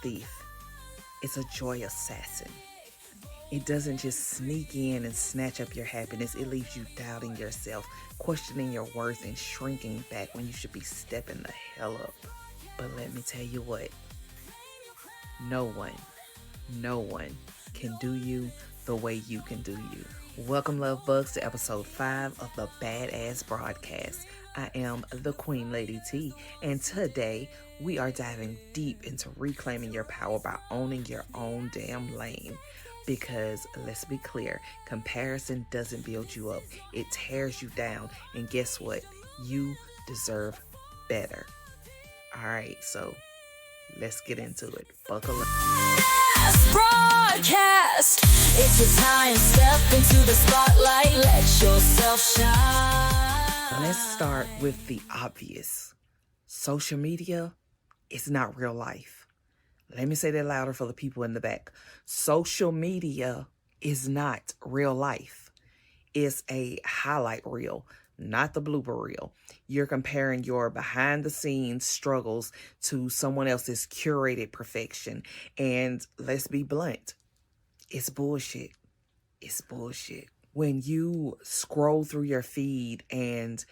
thief. It's a joy assassin. It doesn't just sneak in and snatch up your happiness. It leaves you doubting yourself, questioning your worth, and shrinking back when you should be stepping the hell up. But let me tell you what. No one can do you the way you can do you. Welcome, love bugs, to episode 5 of the Badass Broadcast. I am the Queen Lady T, and today we are diving deep into reclaiming your power by owning your own damn lane. Because let's be clear, comparison doesn't build you up, it tears you down. And guess what? You deserve better. All right, so let's get into it. Buckle up. Broadcast. It's your time. Step into the spotlight. Let yourself shine. Let's start with the obvious. Social media is not real life. Let me say that louder for the people in the back. Social media is not real life. It's a highlight reel, not the blooper reel. You're comparing your behind the scenes struggles to someone else's curated perfection. And let's be blunt, it's bullshit. It's bullshit. When you scroll through your feed and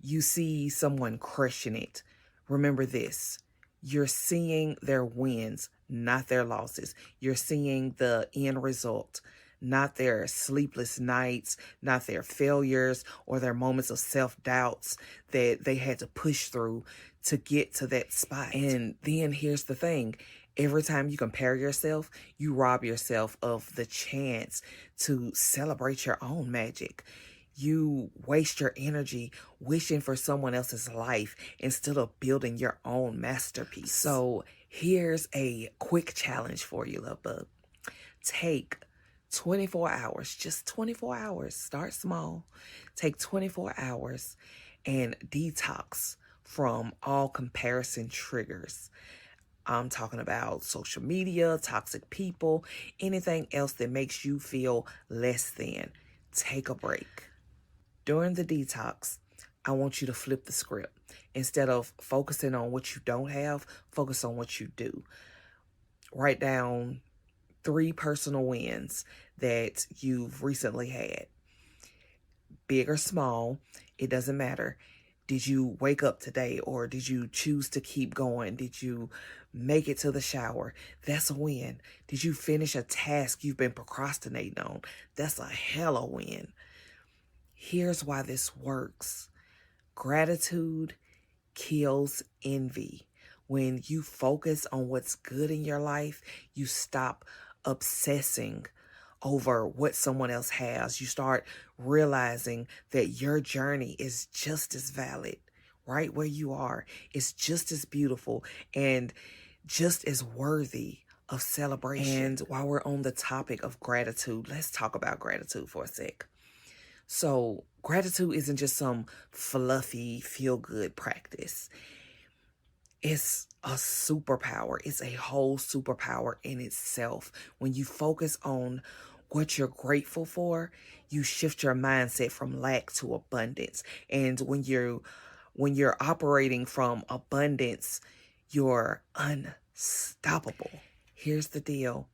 you see someone crushing it, remember this. You're seeing their wins, not their losses. You're seeing the end result, not their sleepless nights, not their failures or their moments of self-doubts that they had to push through to get to that spot. And then here's the thing. Every time you compare yourself, you rob yourself of the chance to celebrate your own magic. You waste your energy wishing for someone else's life instead of building your own masterpiece. So here's a quick challenge for you, love bug. Take 24 hours, just 24 hours. Start small. Take 24 hours and detox from all comparison triggers. I'm talking about social media, toxic people, anything else that makes you feel less than. Take a break. During the detox, I want you to flip the script. Instead of focusing on what you don't have, focus on what you do. Write down 3 personal wins that you've recently had. Big or small, it doesn't matter. Did you wake up today, or did you choose to keep going? Did you make it to the shower? That's a win. Did you finish a task you've been procrastinating on? That's a hella win. Here's why this works. Gratitude kills envy. When you focus on what's good in your life, you stop obsessing over what someone else has. You start realizing that your journey is just as valid right where you are. It's just as beautiful and just as worthy of celebration. And while we're on the topic of gratitude, let's talk about gratitude for a sec. So gratitude isn't just some fluffy, feel-good practice. It's a superpower. It's a whole superpower in itself. When you focus on what you're grateful for, you shift your mindset from lack to abundance. And when you're operating from abundance, you're unstoppable. Here's the deal.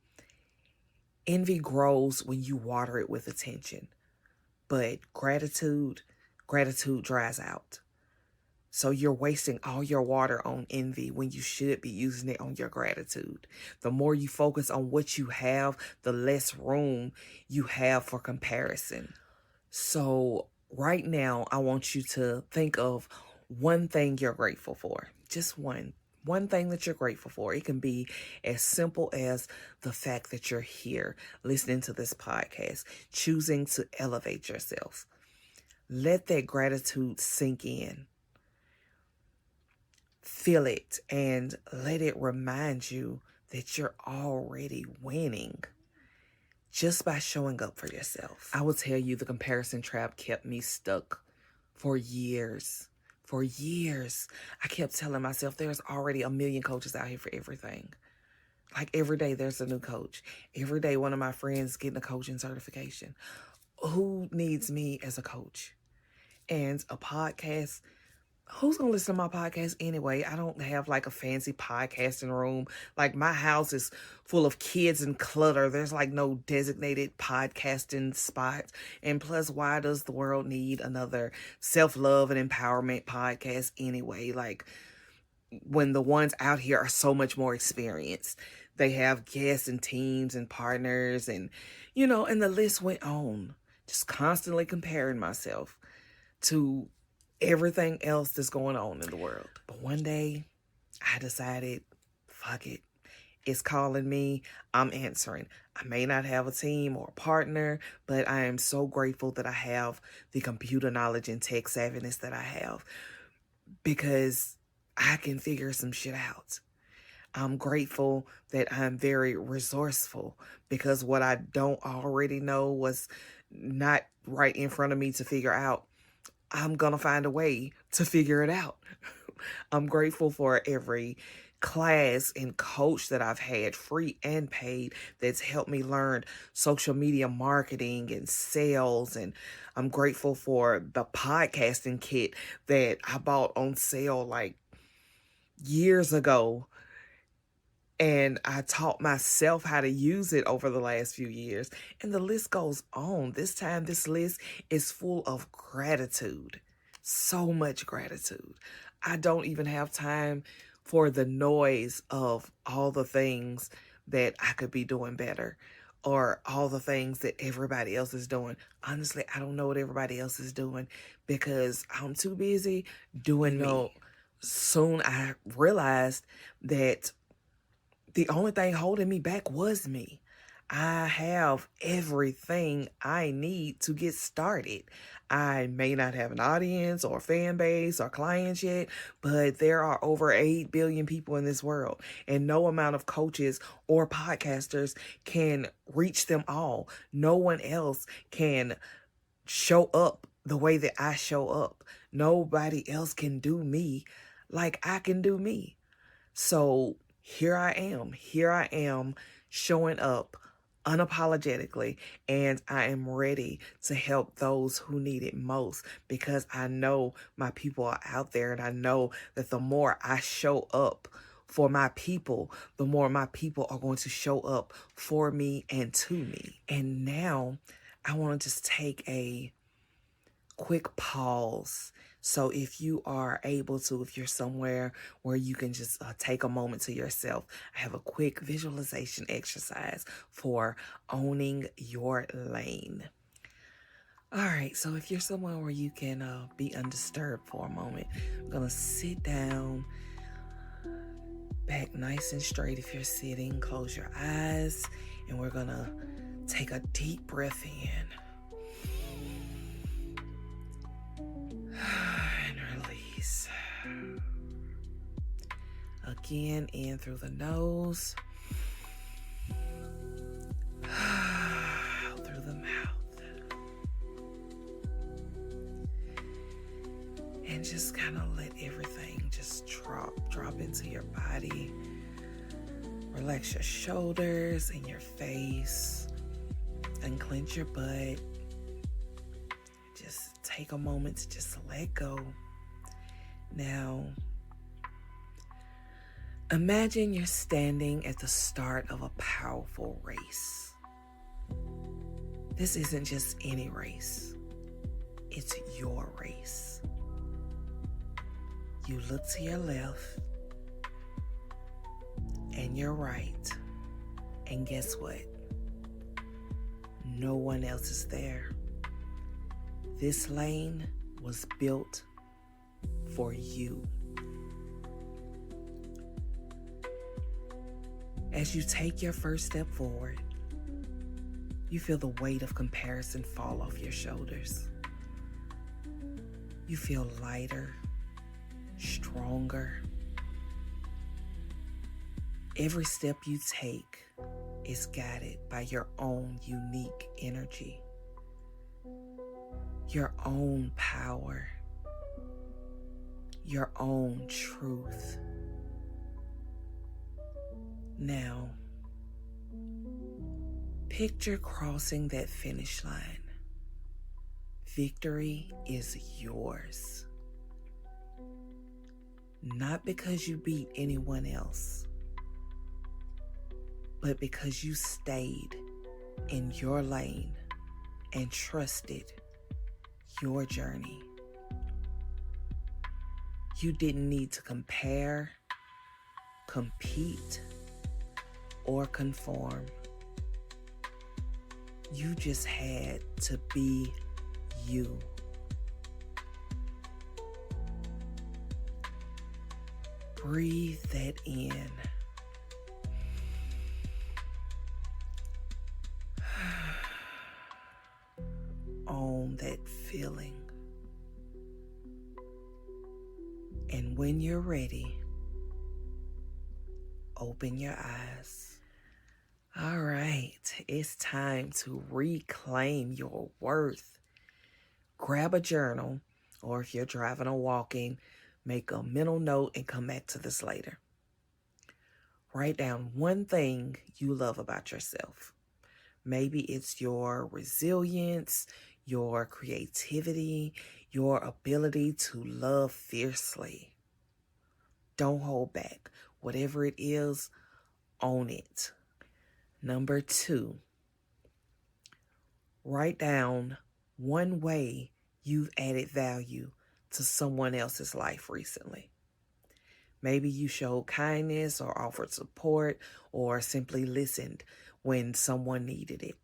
Envy grows when you water it with attention. But gratitude dries out. So you're wasting all your water on envy when you should be using it on your gratitude. The more you focus on what you have, the less room you have for comparison. So right now, I want you to think of one thing you're grateful for. Just one thing that you're grateful for. It can be as simple as the fact that you're here listening to this podcast, choosing to elevate yourself. Let that gratitude sink in. Feel it and let it remind you that you're already winning just by showing up for yourself. I will tell you, the comparison trap kept me stuck for years. For years, I kept telling myself there's already a million coaches out here for everything. Like every day there's a new coach. Every day one of my friends getting a coaching certification. Who needs me as a coach? And a podcast, who's gonna listen to my podcast anyway? I don't have like a fancy podcasting room. Like my house is full of kids and clutter. There's like no designated podcasting spots. And plus, why does the world need another self-love and empowerment podcast anyway? Like when the ones out here are so much more experienced. They have guests and teams and partners and, and the list went on. Just constantly comparing myself to everything else that's going on in the world. But one day I decided, fuck it. It's calling me. I'm answering. I may not have a team or a partner, but I am so grateful that I have the computer knowledge and tech savviness that I have because I can figure some shit out. I'm grateful that I'm very resourceful because what I don't already know was not right in front of me to figure out. I'm going to find a way to figure it out. I'm grateful for every class and coach that I've had, free and paid, that's helped me learn social media marketing and sales. And I'm grateful for the podcasting kit that I bought on sale like years ago. And I taught myself how to use it over the last few years. And the list goes on. This time, this list is full of gratitude. So much gratitude. I don't even have time for the noise of all the things that I could be doing better or all the things that everybody else is doing. Honestly, I don't know what everybody else is doing because I'm too busy doing me. Soon I realized that the only thing holding me back was me. I have everything I need to get started. I may not have an audience or fan base or clients yet, but there are over 8 billion people in this world, and no amount of coaches or podcasters can reach them all. No one else can show up the way that I show up. Nobody else can do me like I can do me. So here I am showing up unapologetically, and I am ready to help those who need it most because I know my people are out there, and I know that the more I show up for my people, the more my people are going to show up for me and to me. And now I want to just take a quick pause. So if you are able to, if you're somewhere where you can just take a moment to yourself, I have a quick visualization exercise for owning your lane. All right, so if you're somewhere where you can be undisturbed for a moment, I'm going to sit down, back nice and straight if you're sitting. Close your eyes, and we're going to take a deep breath in. And release. Again, in through the nose. Out through the mouth. And just kind of let everything just drop into your body. Relax your shoulders and your face. Unclench your butt. Just take a moment to just let go. Now, imagine you're standing at the start of a powerful race. This isn't just any race. It's your race. You look to your left and your right, and guess what? No one else is there. This lane was built for you. As you take your first step forward, you feel the weight of comparison fall off your shoulders. You feel lighter, stronger. Every step you take is guided by your own unique energy, your own power, your own truth. Now, picture crossing that finish line. Victory is yours. not because you beat anyone else, but because you stayed in your lane and trusted your journey. You didn't need to compare, compete, or conform. You just had to be you. Breathe that in. Own that feeling. And when you're ready, open your eyes. All right, it's time to reclaim your worth. Grab a journal, or if you're driving or walking, make a mental note and come back to this later. Write down one thing you love about yourself. Maybe it's your resilience, your creativity, your ability to love fiercely. Don't hold back. Whatever it is, own it. Number 2, write down one way you've added value to someone else's life recently. Maybe you showed kindness or offered support or simply listened when someone needed it.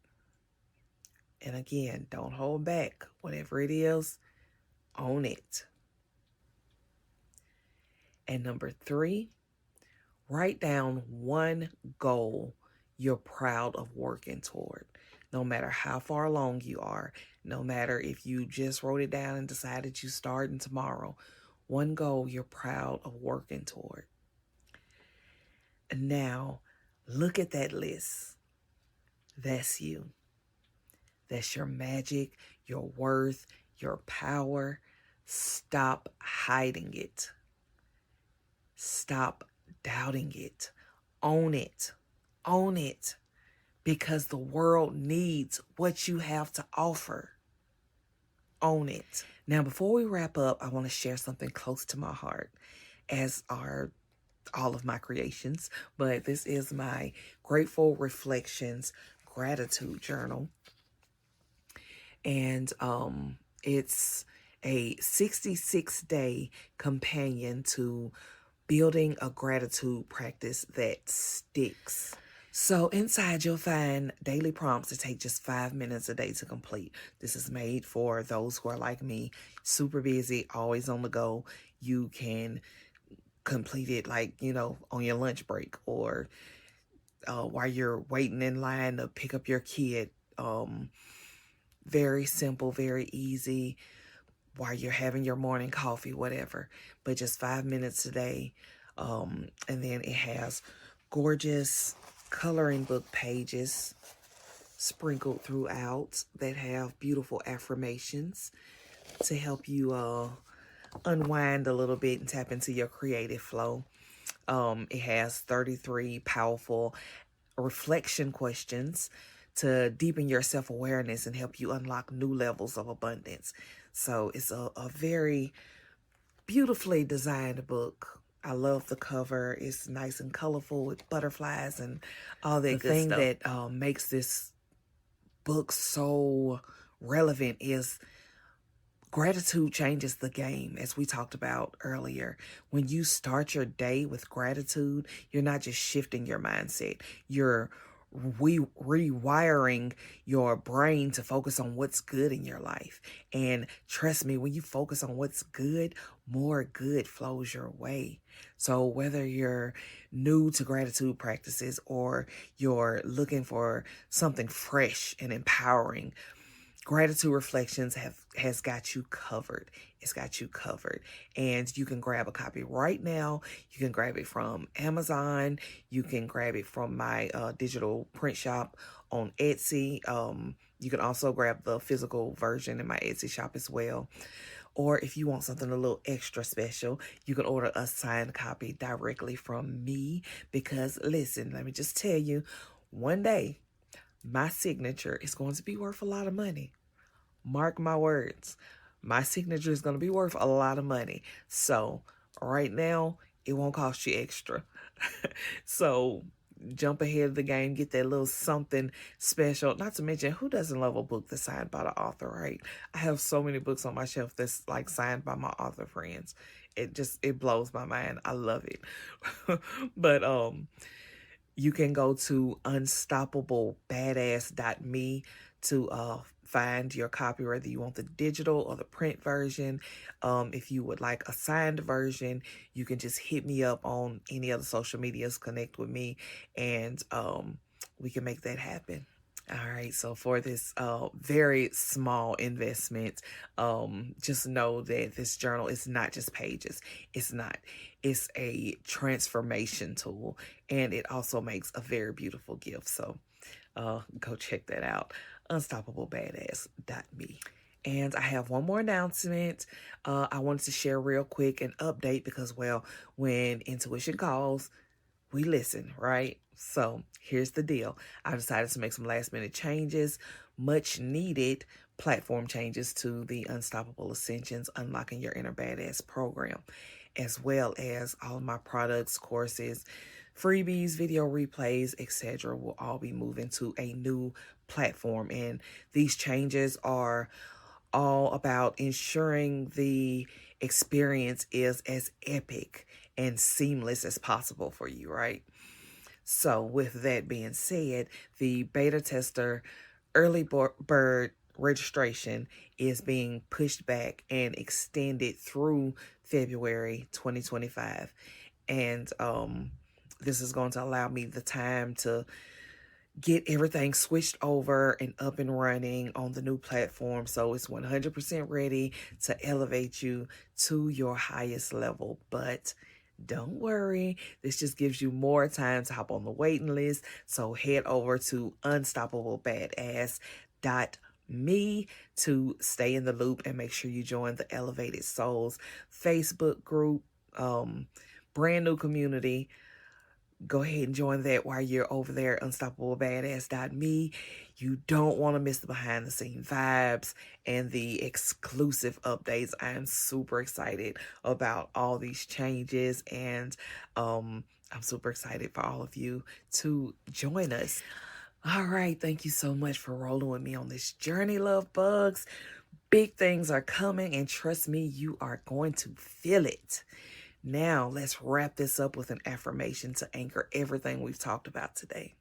And again, don't hold back. Whatever it is, own it. And number 3, write down one goal you're proud of working toward. No matter how far along you are, no matter if you just wrote it down and decided you're starting tomorrow, one goal you're proud of working toward. And now, look at that list. That's you. That's your magic, your worth, your power. Stop hiding it. Stop doubting it. Own it. Own it. Because the world needs what you have to offer. Own it. Now, before we wrap up, I want to share something close to my heart, as are all of my creations. But this is my Grateful Reflections Gratitude Journal. And it's a 66-day companion to building a gratitude practice that sticks. So inside you'll find daily prompts that take just 5 minutes a day to complete. This is made for those who are like me, super busy, always on the go. You can complete it on your lunch break or while you're waiting in line to pick up your kid. Very simple, very easy, while you're having your morning coffee, whatever. But just 5 minutes a day. And then it has gorgeous coloring book pages sprinkled throughout that have beautiful affirmations to help you unwind a little bit and tap into your creative flow. It has 33 powerful reflection questions to deepen your self-awareness and help you unlock new levels of abundance. So it's a very beautifully designed book. I love the cover. It's nice and colorful with butterflies and all that good stuff. The thing that makes this book so relevant is gratitude changes the game, as we talked about earlier. When you start your day with gratitude, you're not just shifting your mindset. You're rewiring your brain to focus on what's good in your life. And trust me, when you focus on what's good, more good flows your way. So whether you're new to gratitude practices or you're looking for something fresh and empowering, Gratitude Reflections has got you covered. It's got you covered. And you can grab a copy right now. You can grab it from Amazon. You can grab it from my digital print shop on Etsy. You can also grab the physical version in my Etsy shop as well. Or if you want something a little extra special, you can order a signed copy directly from me. Because listen, let me just tell you, one day, my signature is going to be worth a lot of money. Mark my words. My signature is going to be worth a lot of money. So Right now, it won't cost you extra. So jump ahead of the game, get that little something special. Not to mention, who doesn't love a book that's signed by the author, right? I have so many books on my shelf that's like signed by my author friends. It blows my mind. I love it. But you can go to unstoppablepbadass.me to find your copy, whether you want the digital or the print version. If you would like a signed version, you can just hit me up on any other social medias, connect with me, and we can make that happen. All right, so for this very small investment, just know that this journal is not just pages. It's not. It's a transformation tool, and it also makes a very beautiful gift. So go check that out, unstoppablepbadass.me. And I have one more announcement. I wanted to share real quick an update because, well, when intuition calls, we listen, right? So here's the deal. I decided to make some last minute changes, much needed platform changes to the Unstoppable Ascensions Unlocking Your Inner Badass program, as well as all of my products, courses, freebies, video replays, etc. will all be moving to a new platform. And these changes are all about ensuring the experience is as epic and seamless as possible for you, right? So with that being said, the beta tester early bird registration is being pushed back and extended through February 2025. And this is going to allow me the time to get everything switched over and up and running on the new platform. So it's 100% ready to elevate you to your highest level. But don't worry, this just gives you more time to hop on the waiting list. So head over to unstoppablepbadass.me to stay in the loop and make sure you join the Elevated Souls Facebook group, brand new community. Go ahead and join that while you're over there, unstoppablepbadass.me. You don't want to miss the behind the scene vibes and the exclusive updates. I am super excited about all these changes, and I'm super excited for all of you to join us. All right, thank you so much for rolling with me on this journey, love bugs. Big things are coming, and trust me, you are going to feel it. Now, let's wrap this up with an affirmation to anchor everything we've talked about today.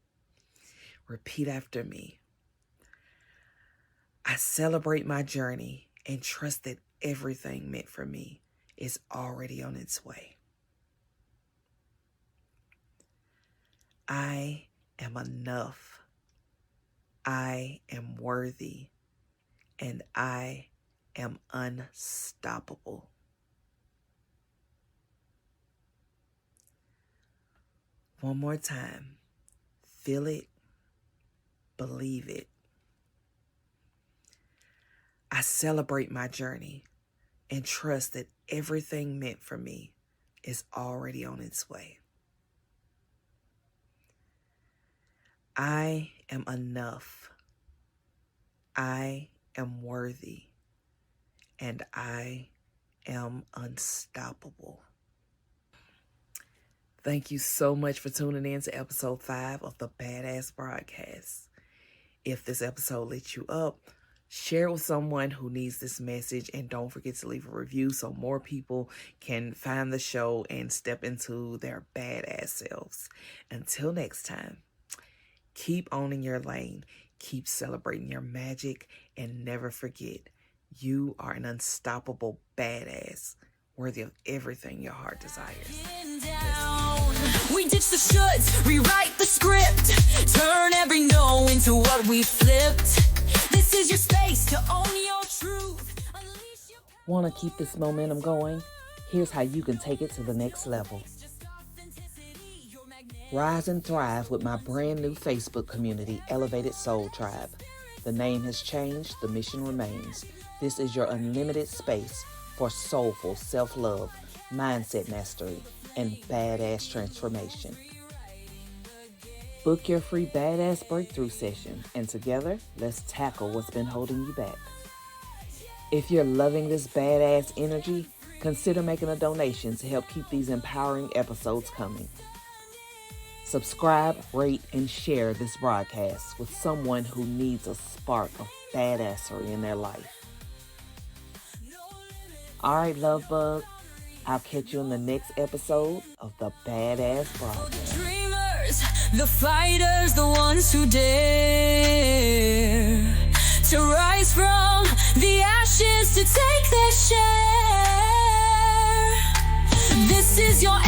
Repeat after me. I celebrate my journey and trust that everything meant for me is already on its way. I am enough. I am worthy. And I am unstoppable. One more time. Feel it. Believe it. I celebrate my journey and trust that everything meant for me is already on its way. I am enough. I am worthy. And I am unstoppable. Thank you so much for tuning in to episode 5 of the Badass Broadcast. If this episode lit you up, share it with someone who needs this message, and don't forget to leave a review so more people can find the show and step into their badass selves. Until next time, keep owning your lane, keep celebrating your magic, and never forget, you are an unstoppable badass, worthy of everything your heart desires. We ditch the shoulds, rewrite the script, turn every no into what we flipped. This is your space to own your truth. Unleash your Want to keep this momentum going? Here's how you can take it to the next level. Rise and thrive with my brand new Facebook community, Elevated Soul Tribe. The name has changed, the mission remains. This is your unlimited space for soulful self-love, mindset mastery, and badass transformation. Book your free badass breakthrough session, and together, let's tackle what's been holding you back. If you're loving this badass energy, Consider making a donation to help keep these empowering episodes coming. Subscribe, rate, and share this broadcast with someone who needs a spark of badassery in their life. All right, love bug. I'll catch you in the next episode of the Badass Broadcast. The dreamers, the fighters, the ones who dare to rise from the ashes to take their share. This is your